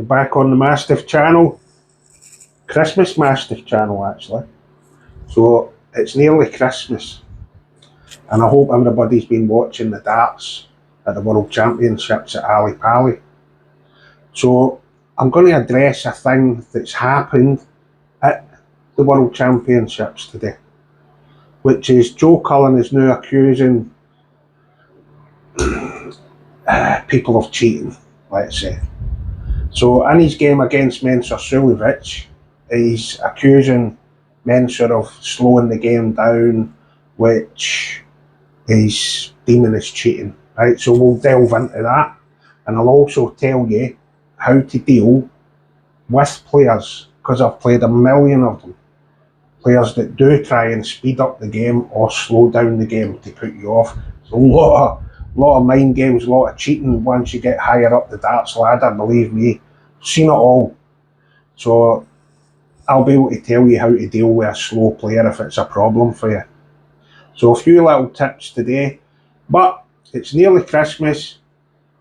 back on the Mastiff channel. Christmas Mastiff channel, actually. So it's nearly Christmas. And I hope everybody's been watching the darts at the World Championships at Ali Pali. So I'm going to address a thing that's happened at the World Championships today, which is Joe Cullen is now accusing people of cheating, let's say. So in his game against Mensur Suljovic, he's accusing Mensur of slowing the game down, which he's deeming as cheating. Right, so we'll delve into that, and I'll also tell you how to deal with players, because I've played a million of them. Players that do try and speed up the game or slow down the game to put you off. It's a lot of mind games, a lot of cheating once you get higher up the darts ladder, believe me. Seen it all. So I'll be able to tell you how to deal with a slow player if it's a problem for you. So a few little tips today, but it's nearly Christmas,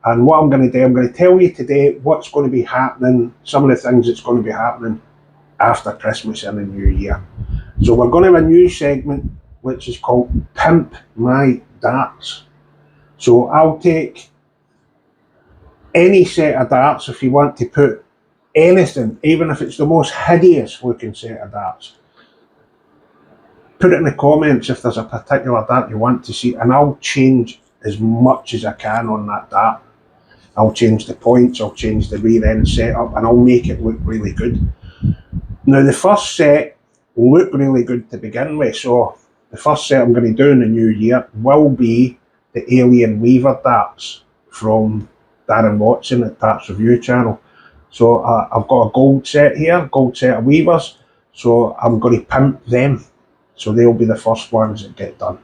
and what I'm going to do, I'm going to tell you today what's going to be happening, some of the things that's going to be happening after Christmas and the New Year. So we're going to have a new segment which is called Pimp My Darts. So I'll take any set of darts, if you want to put anything, even if it's the most hideous looking set of darts, put it in the comments if there's a particular dart you want to see, and I'll change as much as I can on that dart. I'll change the points, I'll change the rear end setup, and I'll make it look really good. Now the first set will look really good to begin with, so the first set I'm going to do in the new year will be the Alien Weaver darts from Darren Watson at Darts Review channel. So I've got a gold set here, gold set of Weavers, so I'm going to pimp them. So they'll be the first ones that get done.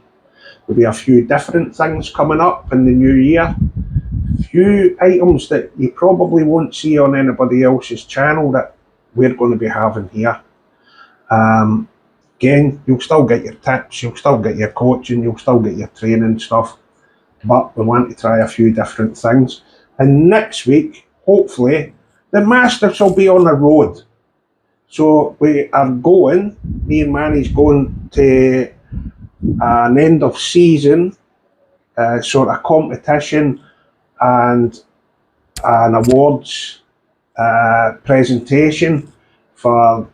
There'll be a few different things coming up in the new year. Few items that you probably won't see on anybody else's channel that we're going to be having here. Again, you'll still get your tips, you'll still get your coaching, you'll still get your training stuff, but we want to try a few different things. And next week, hopefully, the Masters will be on the road. So we are going, me and Manny's going to an end of season sort of competition and an awards presentation for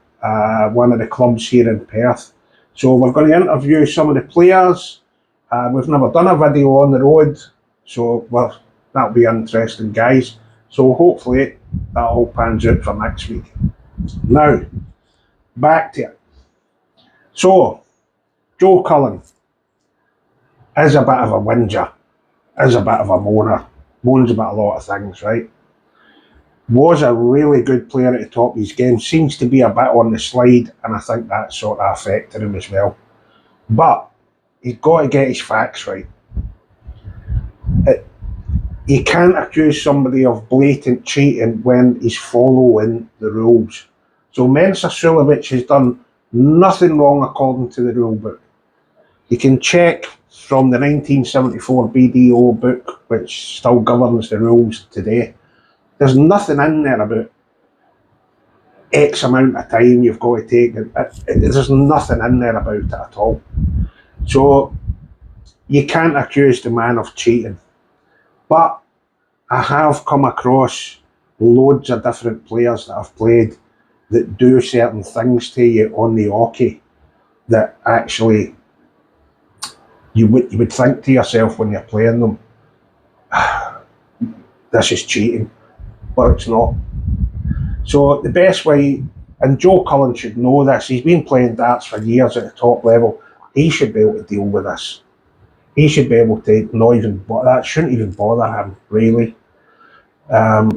one of the clubs here in Perth. So we're going to interview some of the players. We've never done a video on the road, so that'll be interesting, guys. So hopefully that all pans out for next week. Now, back to it. So, Joe Cullen is a bit of a whinger, is a bit of a moaner, moans about a lot of things, right? Was a really good player at the top of his game, seems to be a bit on the slide, and I think that sort of affected him as well. But he's got to get his facts right. You can't accuse somebody of blatant cheating when he's following the rules. So Mensur Suljovic has done nothing wrong according to the rule book. You can check from the 1974 BDO book, which still governs the rules today. There's nothing in there about X amount of time you've got to take. There's nothing in there about it at all. So you can't accuse the man of cheating. But I have come across loads of different players that I've played that do certain things to you on the Oche that actually you would think to yourself when you're playing them, this is cheating, but it's not. So the best way, and Joe Cullen should know this, he's been playing darts for years at the top level, he should be able to deal with this. He should be able to not even, that shouldn't even bother him, really.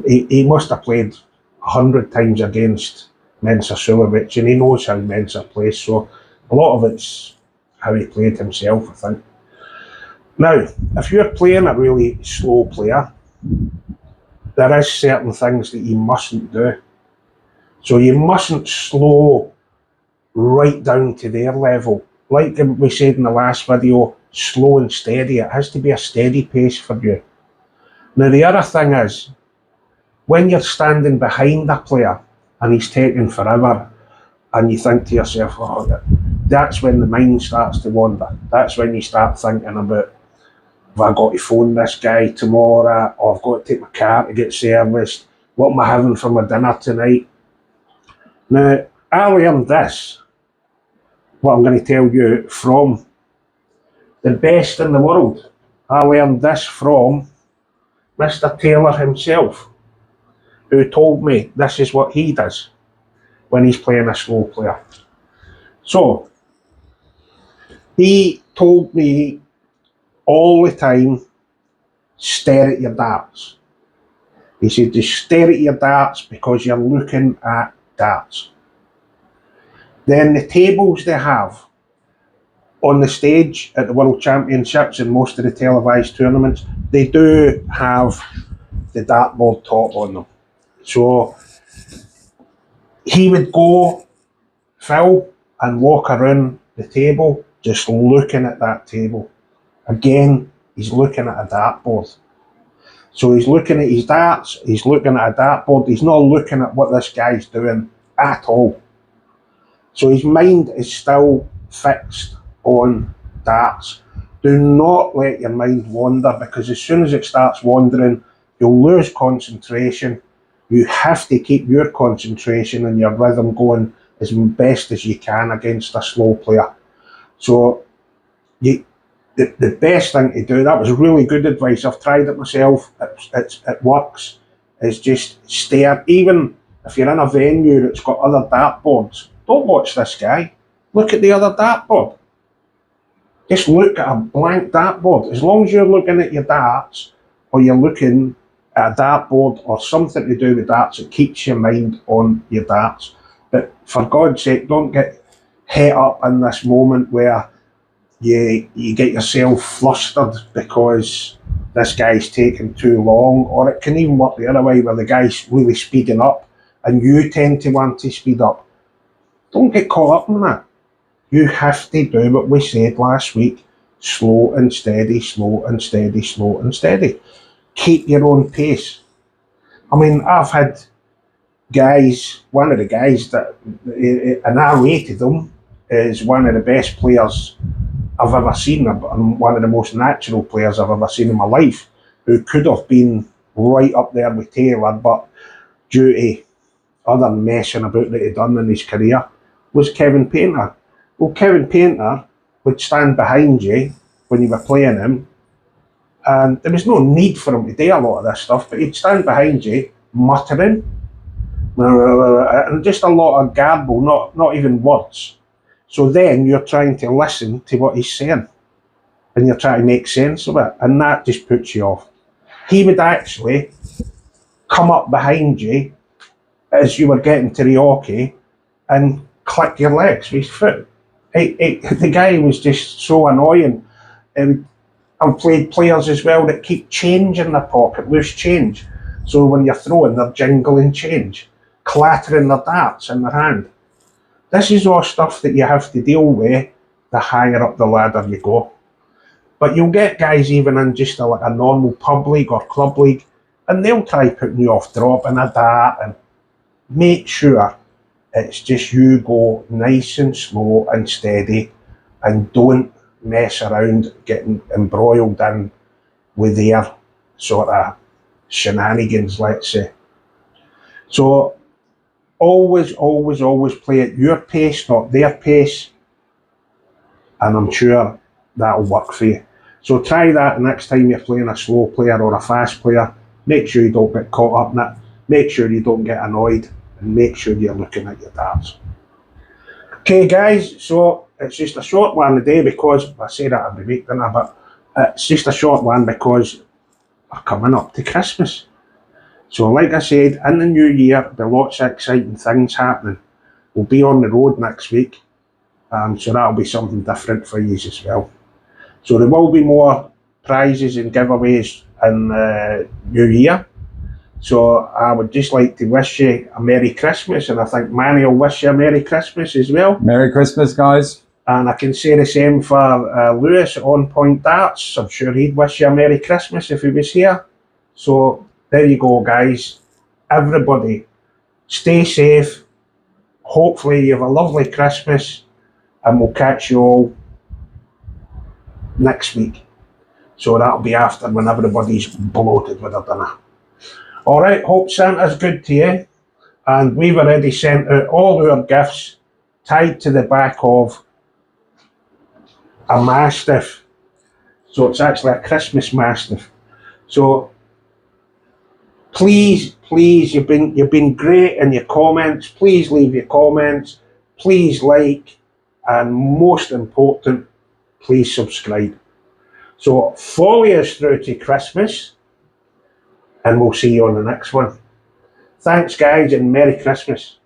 He must have played 100 times against Mensur Suljovic, and he knows how Mensur plays, so a lot of it's how he played himself, I think. Now, if you're playing a really slow player, there is certain things that you mustn't do. So you mustn't slow right down to their level. Like we said in the last video, slow and steady. It has to be a steady pace for you. Now the other thing is, When you're standing behind a player and he's taking forever, and you think to yourself, oh, that's when the mind starts to wander. That's when you start thinking about, have I got to phone this guy tomorrow, or I've got to take my car to get serviced, what am I having for my dinner tonight? Now, I learned this, what I'm going to tell you, from the best in the world. I learned this from Mr. Taylor himself, who told me this is what he does when he's playing a slow player. So, he told me all the time, stare at your darts. He said, just stare at your darts because you're looking at darts. Then the tables they have on the stage at the World Championships and most of the televised tournaments, they do have the dartboard top on them. So he would go, Phil, and walk around the table just looking at that table. Again, he's looking at a dartboard. So he's looking at his darts, he's looking at a dartboard, he's not looking at what this guy's doing at all. So his mind is still fixed on darts. Do not let your mind wander, because as soon as it starts wandering, you'll lose concentration. You have to keep your concentration and your rhythm going as best as you can against a slow player. So the best thing to do, that was really good advice, I've tried it myself, it works, is just stare. Even if you're in a venue that's got other dartboards, don't watch this guy, look at the other dartboard. Just look at a blank dartboard. As long as you're looking at your darts, or you're looking at a dartboard or something to do with darts, it keeps your mind on your darts. But for God's sake, don't get het up in this moment where you get yourself flustered because this guy's taking too long, or it can even work the other way where the guy's really speeding up and you tend to want to speed up. Don't get caught up in that. You have to do what we said last week, slow and steady, slow and steady, slow and steady. Keep your own pace. I mean, I've had guys, one of the guys that, and I rated him as one of the best players I've ever seen, and one of the most natural players I've ever seen in my life, who could have been right up there with Taylor, but due to other messing about that he'd done in his career, was Kevin Painter. Well, Kevin Painter would stand behind you when you were playing him, and there was no need for him to do a lot of this stuff, but he'd stand behind you muttering, and just a lot of garble, not even words. So then you're trying to listen to what he's saying, and you're trying to make sense of it, and that just puts you off. He would actually come up behind you as you were getting to the Oche and click your legs with his foot. The guy was just so annoying. I've played players as well that keep change in their pocket, loose change. So when you're throwing, they're jingling change, clattering their darts in their hand. This is all stuff that you have to deal with the higher up the ladder you go. But you'll get guys even in just like a normal pub league or club league, and they'll try putting you off dropping a dart, and make sure it's just you go nice and slow and steady, and don't mess around getting embroiled in with their sort of shenanigans, let's say. So always play at your pace, not their pace, and I'm sure that'll work for you. So try that next time you're playing a slow player or a fast player. Make sure you don't get caught up in it, make sure you don't get annoyed, and make sure you're looking at your darts. Okay guys, so it's just a short one today because, I say that every week, don't I? But it's just a short one because we're coming up to Christmas. So like I said, in the new year, there'll be lots of exciting things happening. We'll be on the road next week, so that'll be something different for you as well. So there will be more prizes and giveaways in the new year. So I would just like to wish you a Merry Christmas, and I think Manny will wish you a Merry Christmas as well. Merry Christmas, guys. And I can say the same for Lewis at On Point Darts. I'm sure he'd wish you a Merry Christmas if he was here. So there you go, guys. everybody, stay safe. Hopefully you have a lovely Christmas, and we'll catch you all next week. So that'll be after when everybody's bloated with their dinner. Alright, hope Santa's good to you. And we've already sent out all our gifts tied to the back of a Mastiff. So it's actually a Christmas Mastiff. So please, you've been great in your comments. Please leave your comments. Please like, and most important, please subscribe. So follow us through to Christmas, and we'll see you on the next one. Thanks, guys, and Merry Christmas.